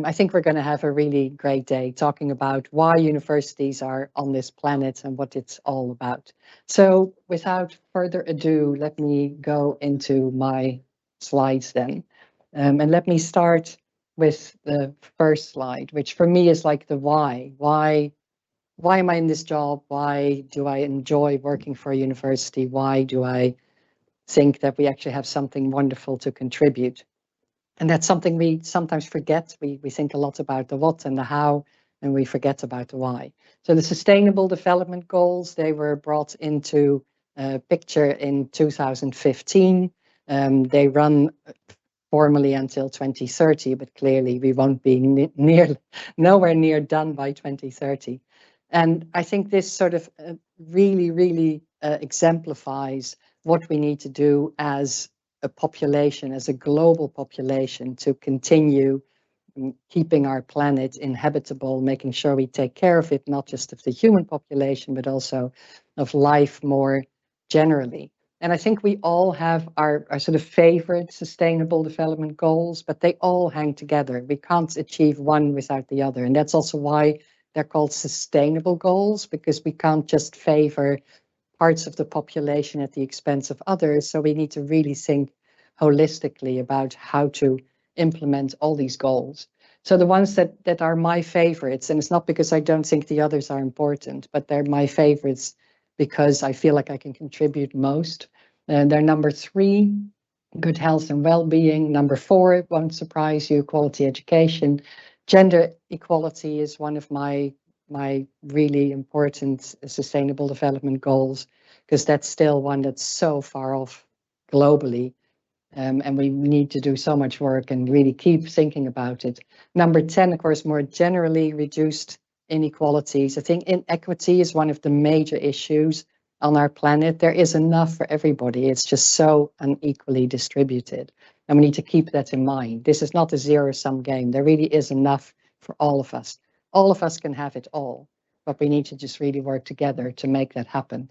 I think we're going to have a really great day talking about why universities are on this planet and what it's all about. So without further ado, let me go into my slides then. And let me start with the first slide, which for me is like the why. Why am I in this job? Why do I enjoy working for a university? Why do I think that we actually have something wonderful to contribute? And that's something we sometimes forget. We think a lot about the what and the how, and we forget about the why. So the Sustainable Development Goals, they were brought into picture in 2015. They run formally until 2030, but clearly we won't be nowhere near done by 2030. And I think this sort of really exemplifies what we need to do as a population, as a global population, to continue keeping our planet inhabitable, making sure we take care of it, not just of the human population, but also of life more generally. And I think we all have our sort of favorite sustainable development goals, but they all hang together. We can't achieve one without the other. And that's also why they're called sustainable goals, because we can't just favor parts of the population at the expense of others. So we need to really think holistically about how to implement all these goals. So the ones that are my favorites, and it's not because I don't think the others are important, but they're my favorites because I feel like I can contribute most. And they're number 3, good health and well-being. Number 4, it won't surprise you, quality education. Gender equality is one of my really important sustainable development goals, because that's still one that's so far off globally. And we need to do so much work and really keep thinking about it. Number 10, of course, more generally, reduced inequalities. I think inequity is one of the major issues on our planet. There is enough for everybody. It's just so unequally distributed. And we need to keep that in mind. This is not a zero-sum game. There really is enough for all of us. All of us can have it all, but we need to just really work together to make that happen.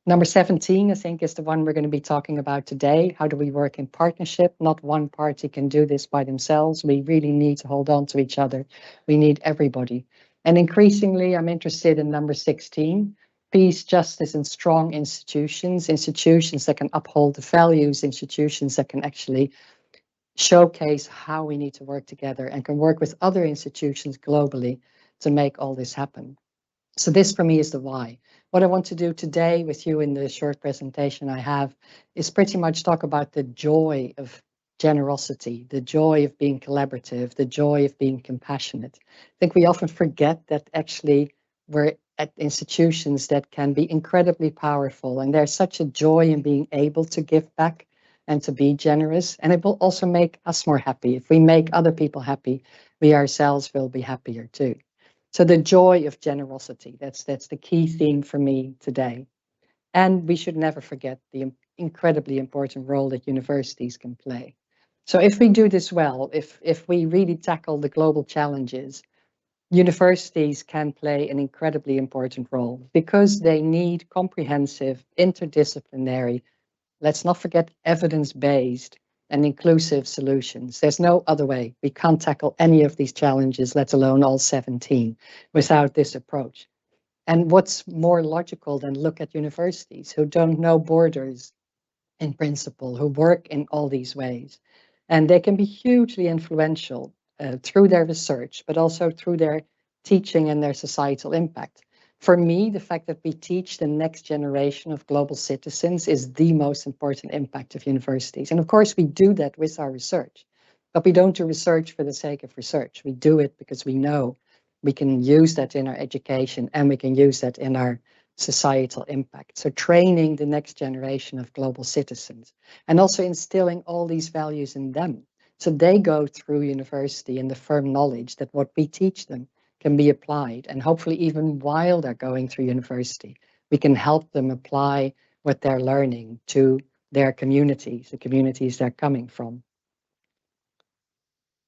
Number 17, I think, is the one we're going to be talking about today. How do we work in partnership? Not one party can do this by themselves. We really need to hold on to each other. We need everybody. And increasingly, I'm interested in number 16, peace, justice, and strong institutions. Institutions that can uphold the values, institutions that can actually showcase how we need to work together and can work with other institutions globally to make all this happen. So this for me is the why. What I want to do today with you in the short presentation I have is pretty much talk about the joy of generosity, the joy of being collaborative, the joy of being compassionate. I think we often forget that actually we're at institutions that can be incredibly powerful, and there's such a joy in being able to give back and to be generous. And it will also make us more happy. If we make other people happy, we ourselves will be happier too. So the joy of generosity, that's the key theme for me today. And we should never forget the incredibly important role that universities can play. So if we do this well, if we really tackle the global challenges, universities can play an incredibly important role because they need comprehensive, interdisciplinary, let's not forget evidence-based and inclusive solutions. There's no other way. We can't tackle any of these challenges, let alone all 17, without this approach. And what's more logical than look at universities who don't know borders in principle, who work in all these ways. And they can be hugely influential through their research, but also through their teaching and their societal impact. For me, the fact that we teach the next generation of global citizens is the most important impact of universities. And of course, we do that with our research, but we don't do research for the sake of research. We do it because we know we can use that in our education and we can use that in our societal impact. So training the next generation of global citizens and also instilling all these values in them. So they go through university in the firm knowledge that what we teach them can be applied, and hopefully even while they're going through university, we can help them apply what they're learning to their communities, the communities they're coming from.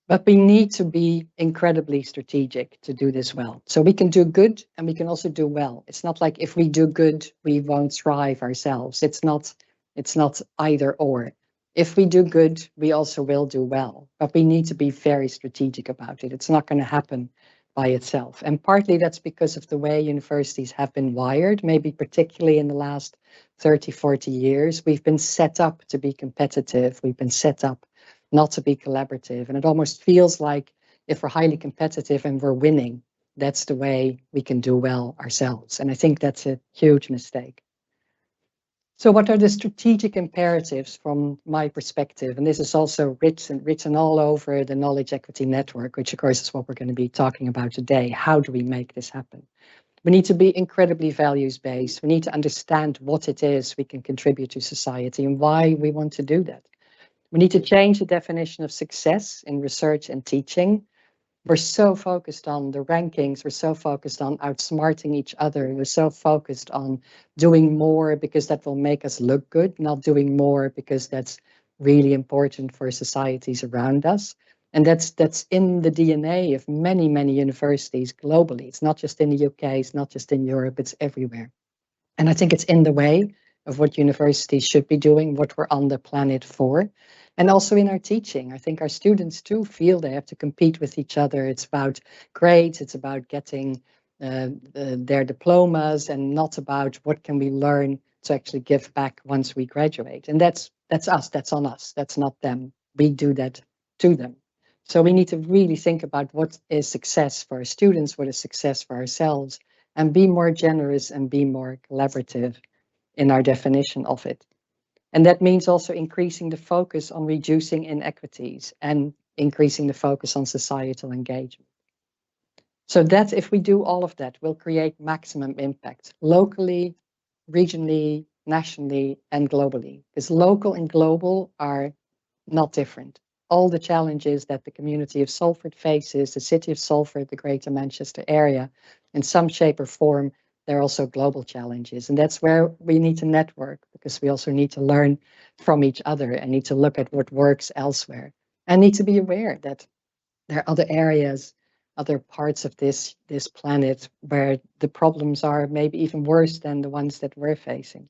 But we need to be incredibly strategic to do this well. So we can do good and we can also do well. It's not like if we do good, we won't thrive ourselves. It's not either or. If we do good, we also will do well, but we need to be very strategic about it. It's not going to happen by itself. And partly that's because of the way universities have been wired, maybe particularly in the last 30, 40 years. We've been set up to be competitive. We've been set up not to be collaborative. And it almost feels like if we're highly competitive and we're winning, that's the way we can do well ourselves. And I think that's a huge mistake. So what are the strategic imperatives from my perspective? And this is also written all over the Knowledge Equity Network, which of course is what we're going to be talking about today. How do we make this happen? We need to be incredibly values-based. We need to understand what it is we can contribute to society and why we want to do that. We need to change the definition of success in research and teaching. We're so focused on the rankings, we're so focused on outsmarting each other, we're so focused on doing more because that will make us look good, not doing more because that's really important for societies around us. And that's in the DNA of many, many universities globally. It's not just in the UK, it's not just in Europe, it's everywhere. And I think it's in the way of what universities should be doing, what we're on the planet for. And also in our teaching, I think our students too feel they have to compete with each other. It's about grades, it's about getting their diplomas, and not about what can we learn to actually give back once we graduate. And that's us, that's on us, that's not them. We do that to them. So we need to really think about what is success for our students, what is success for ourselves, and be more generous and be more collaborative in our definition of it. And that means also increasing the focus on reducing inequities and increasing the focus on societal engagement. So that if we do all of that, we'll create maximum impact locally, regionally, nationally, and globally. Because local and global are not different. All the challenges that the community of Salford faces, the city of Salford, the Greater Manchester area, in some shape or form, they're also global challenges. And that's where we need to network, because we also need to learn from each other and need to look at what works elsewhere. And need to be aware that there are other areas, other parts of this planet where the problems are maybe even worse than the ones that we're facing.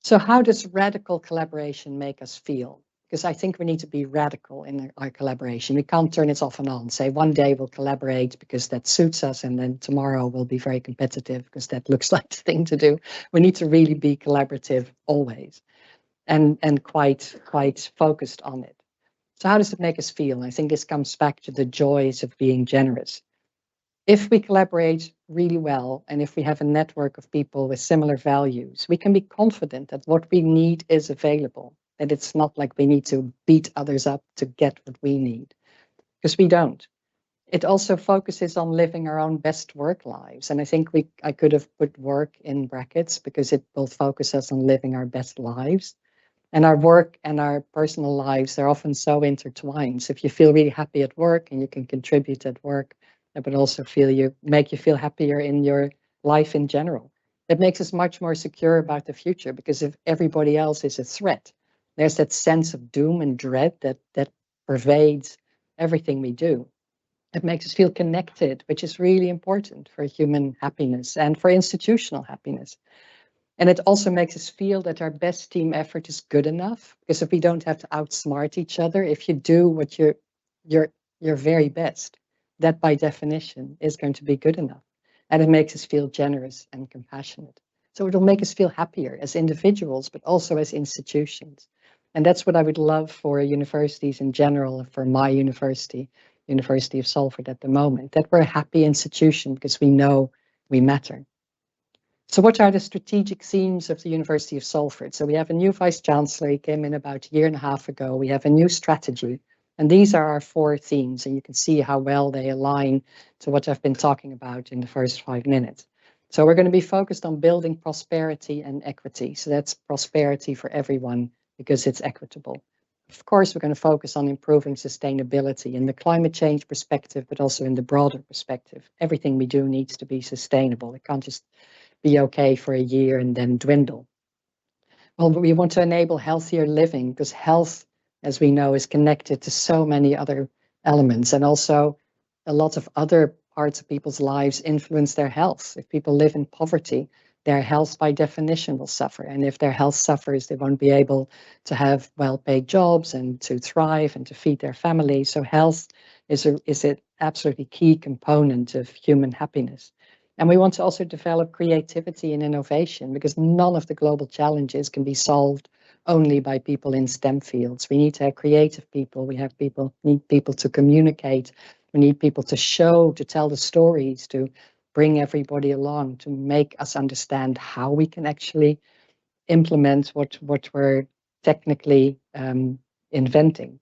So how does radical collaboration make us feel? Because I think we need to be radical in our collaboration. We can't turn it off and on. Say one day we'll collaborate because that suits us, and then tomorrow we'll be very competitive because that looks like the thing to do. We need to really be collaborative always, and quite focused on it. So how does it make us feel? I think this comes back to the joys of being generous. If we collaborate really well, and if we have a network of people with similar values, we can be confident that what we need is available, that it's not like we need to beat others up to get what we need, because we don't. It also focuses on living our own best work lives. And I think I could have put work in brackets because it will focus us on living our best lives. And our work and our personal lives, they're often so intertwined. So if you feel really happy at work and you can contribute at work, that would also make you feel happier in your life in general. It makes us much more secure about the future, because if everybody else is a threat, there's that sense of doom and dread that pervades everything we do. It makes us feel connected, which is really important for human happiness and for institutional happiness. And it also makes us feel that our best team effort is good enough, because if we don't have to outsmart each other, if you do what your very best, that by definition is going to be good enough. And it makes us feel generous and compassionate. So it'll make us feel happier as individuals, but also as institutions. And that's what I would love for universities in general, for my university, University of Salford at the moment, that we're a happy institution because we know we matter. So what are the strategic themes of the University of Salford? So we have a new Vice-Chancellor. He came in about a year and a half ago. We have a new strategy. And these are our 4 themes. And you can see how well they align to what I've been talking about in the first 5 minutes. So we're going to be focused on building prosperity and equity. So that's prosperity for everyone because it's equitable. Of course, we're going to focus on improving sustainability in the climate change perspective, but also in the broader perspective. Everything we do needs to be sustainable. It can't just be okay for a year and then dwindle. Well, we want to enable healthier living, because health, as we know, is connected to so many other elements, and also a lot of other parts of people's lives influence their health. If people live in poverty, their health by definition will suffer. And if their health suffers, they won't be able to have well-paid jobs and to thrive and to feed their family. So health is an absolutely key component of human happiness. And we want to also develop creativity and innovation, because none of the global challenges can be solved only by people in STEM fields. We need to have creative people. Need people to communicate. We need people to show, to tell the stories, to bring everybody along, to make us understand how we can actually implement what we're technically inventing.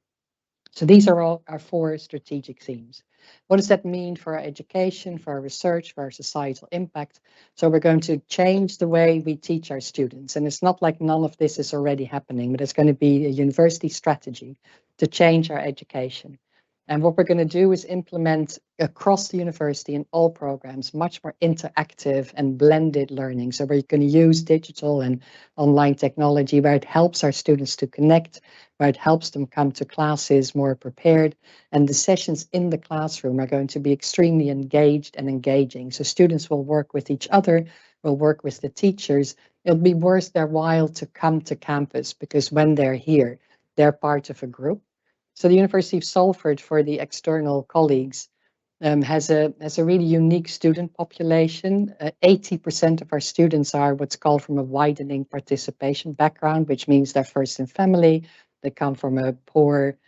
So these are all our 4 strategic themes. What does that mean for our education, for our research, for our societal impact? So we're going to change the way we teach our students. And it's not like none of this is already happening, but it's going to be a university strategy to change our education. And what we're going to do is implement across the university in all programs much more interactive and blended learning. So we're going to use digital and online technology where it helps our students to connect, where it helps them come to classes more prepared. And the sessions in the classroom are going to be extremely engaged and engaging. So students will work with each other, will work with the teachers. It'll be worth their while to come to campus, because when they're here, they're part of a group. So the University of Salford, for the external colleagues, has a really unique student population. 80% of our students are what's called from a widening participation background, which means they're first in family, they come from a poor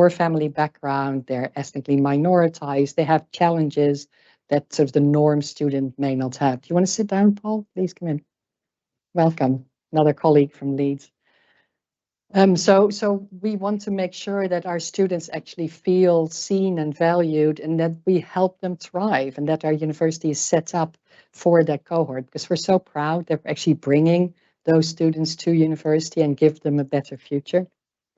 family background, they're ethnically minoritized, they have challenges that sort of the norm student may not have. Do you want to sit down, Paul? Please come in. Welcome, another colleague from Leeds. So we want to make sure that our students actually feel seen and valued, and that we help them thrive, and that our university is set up for that cohort, because we're so proud that we're actually bringing those students to university and give them a better future.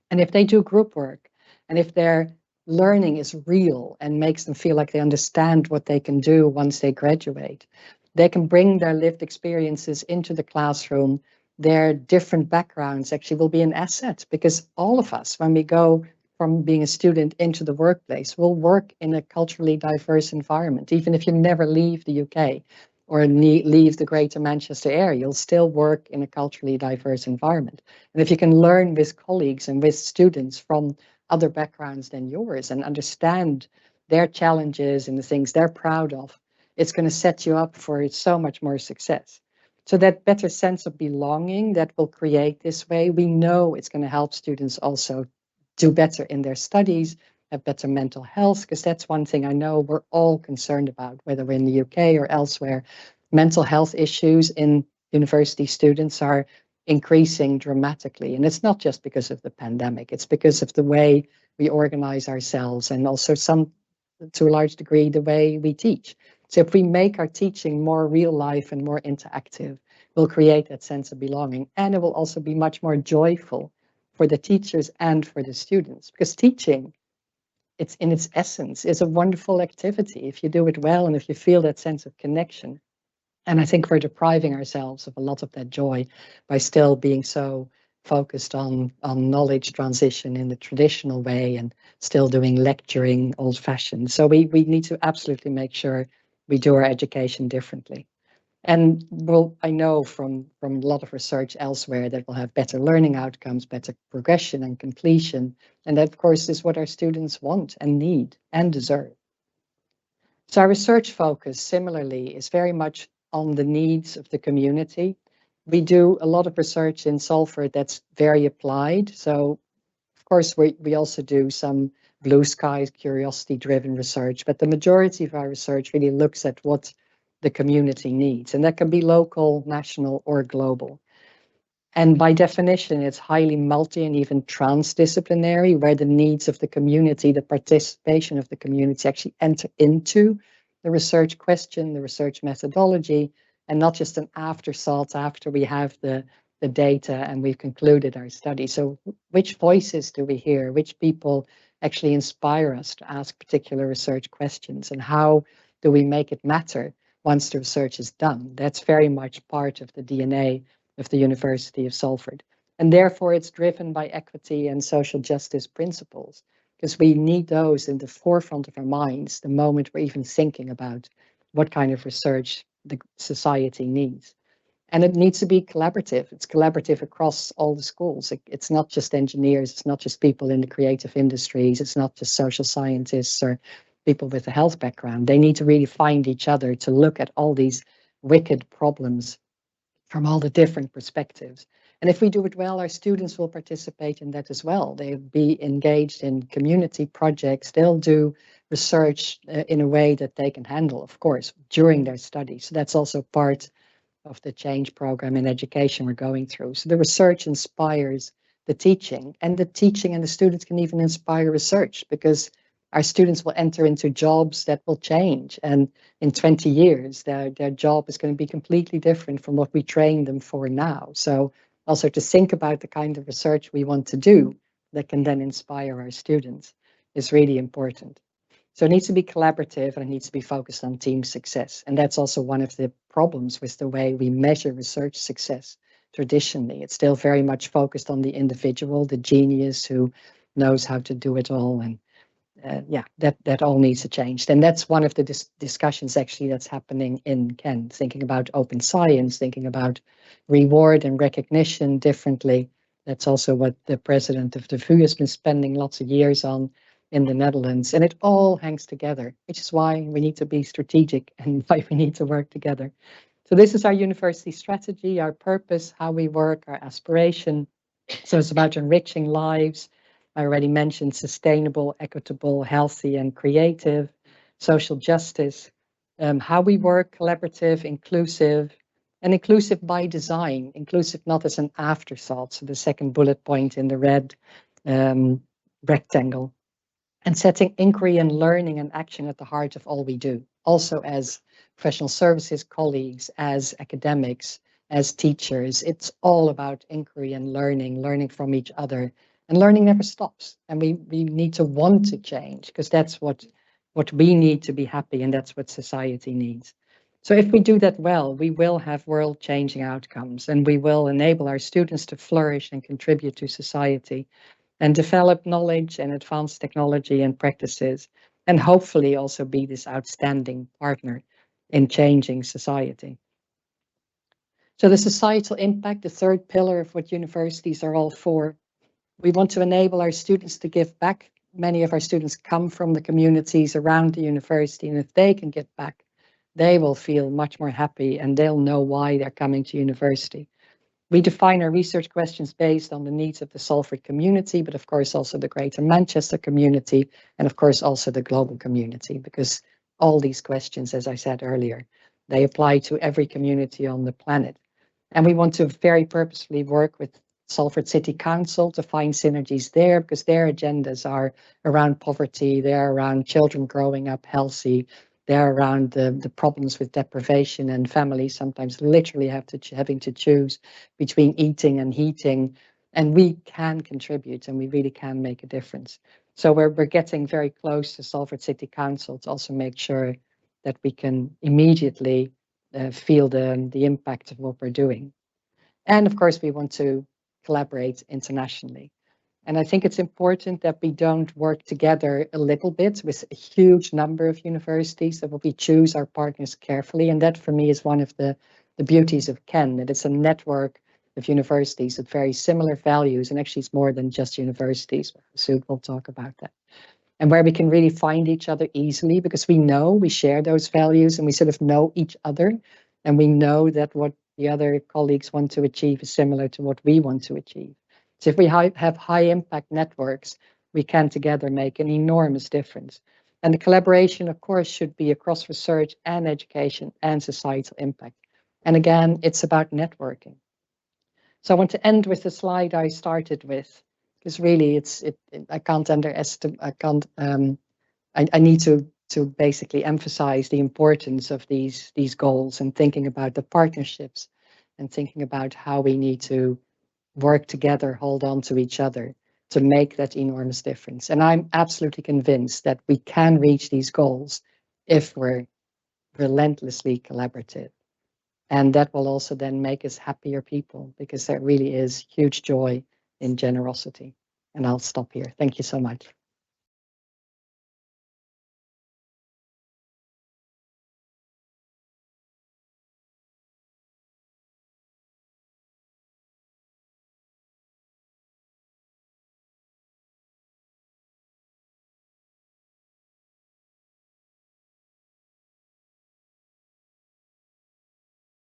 And if they do group work, and if their learning is real and makes them feel like they understand what they can do once they graduate, they can bring their lived experiences into the classroom. Their different backgrounds actually will be an asset, because all of us, when we go from being a student into the workplace, will work in a culturally diverse environment. Even if you never leave the UK or leave the Greater Manchester area, you'll still work in a culturally diverse environment. And if you can learn with colleagues and with students from other backgrounds than yours and understand their challenges and the things they're proud of, it's going to set you up for so much more success. So that better sense of belonging that we'll create this way, we know it's going to help students also do better in their studies, have better mental health, because that's one thing I know we're all concerned about, whether we're in the UK or elsewhere. Mental health issues in university students are increasing dramatically. And it's not just because of the pandemic, it's because of the way we organize ourselves, and also to a large degree, the way we teach. So if we make our teaching more real life and more interactive, we'll create that sense of belonging. And it will also be much more joyful for the teachers and for the students, because teaching, it's in its essence, is a wonderful activity if you do it well and if you feel that sense of connection. And I think we're depriving ourselves of a lot of that joy by still being so focused on knowledge transition in the traditional way and still doing lecturing old-fashioned. So we need to absolutely make sure we do our education differently. And I know from a lot of research elsewhere that we'll have better learning outcomes, better progression and completion. And that, of course, is what our students want and need and deserve. So our research focus, similarly, is very much on the needs of the community. We do a lot of research in Salford that's very applied. So, of course, we also do some blue sky, curiosity-driven research, but the majority of our research really looks at what the community needs, and that can be local, national, or global. And by definition, it's highly multi and even transdisciplinary, where the needs of the community, the participation of the community actually enter into the research question, the research methodology, and not just an afterthought after we have the data and we've concluded our study. So which voices do we hear? Which people actually inspire us to ask particular research questions? And how do we make it matter once the research is done? That's very much part of the DNA of the University of Salford. And therefore, it's driven by equity and social justice principles, because we need those in the forefront of our minds the moment we're even thinking about what kind of research the society needs. And it needs to be collaborative. It's collaborative across all the schools. It's not just engineers, it's not just people in the creative industries, it's not just social scientists or people with a health background. They need to really find each other to look at all these wicked problems from all the different perspectives. And if we do it well, our students will participate in that as well. They'll be engaged in community projects. They'll do research in a way that they can handle, of course, during their studies. So that's also part of the change program in education we're going through. So the research inspires the teaching, and the teaching and the students can even inspire research, because our students will enter into jobs that will change. And in 20 years, their job is going to be completely different from what we train them for now. So also to think about the kind of research we want to do that can then inspire our students is really important. So it needs to be collaborative and it needs to be focused on team success. And that's also one of the problems with the way we measure research success traditionally. It's still very much focused on the individual, the genius who knows how to do it all. And that all needs to change. And that's one of the discussions actually that's happening in Ken, thinking about open science, thinking about reward and recognition differently. That's also what the president of the VU has been spending lots of years on in the Netherlands. And it all hangs together, which is why we need to be strategic and why we need to work together. So this is our university strategy, our purpose, how we work, our aspiration. So it's about enriching lives. I already mentioned sustainable, equitable, healthy, and creative, social justice, how we work, collaborative, inclusive, and inclusive by design, inclusive not as an afterthought. So the second bullet point in the red rectangle, and setting inquiry and learning and action at the heart of all we do, also as professional services colleagues, as academics, as teachers. It's all about inquiry and learning from each other. And learning never stops. And we need to want to change, because that's what we need to be happy, and that's what society needs. So if we do that well, we will have world-changing outcomes, and we will enable our students to flourish and contribute to society and develop knowledge and advanced technology and practices, and hopefully also be this outstanding partner in changing society. So the societal impact, the third pillar of what universities are all for. We want to enable our students to give back. Many of our students come from the communities around the university, and if they can give back, they will feel much more happy and they'll know why they're coming to university. We define our research questions based on the needs of the Salford community, but of course also the Greater Manchester community, and of course also the global community, because all these questions, as I said earlier, they apply to every community on the planet. And we want to very purposefully work with Salford City Council to find synergies there, because their agendas are around poverty, they're around children growing up healthy, they're around the problems with deprivation, and families sometimes literally having to choose between eating and heating. And we can contribute, and we really can make a difference. So we're getting very close to Salford City Council to also make sure that we can immediately feel the impact of what we're doing. And of course, we want to collaborate internationally. And I think it's important that we don't work together a little bit with a huge number of universities, that we choose our partners carefully. And that for me is one of the beauties of Ken, that it's a network of universities with very similar values. And actually it's more than just universities. Soon we'll talk about that. And where we can really find each other easily, because we share those values and we sort of know each other. And we know that what the other colleagues want to achieve is similar to what we want to achieve. So if we have high impact networks, we can together make an enormous difference. And the collaboration, of course, should be across research and education and societal impact. And again, it's about networking. So I want to end with the slide I started with, because really I can't underestimate, I need to basically emphasize the importance of these goals, and thinking about the partnerships and thinking about how we need to work together, hold on to each other to make that enormous difference. And I'm absolutely convinced that we can reach these goals if we're relentlessly collaborative. And that will also then make us happier people, because there really is huge joy in generosity. And I'll stop here. Thank you so much.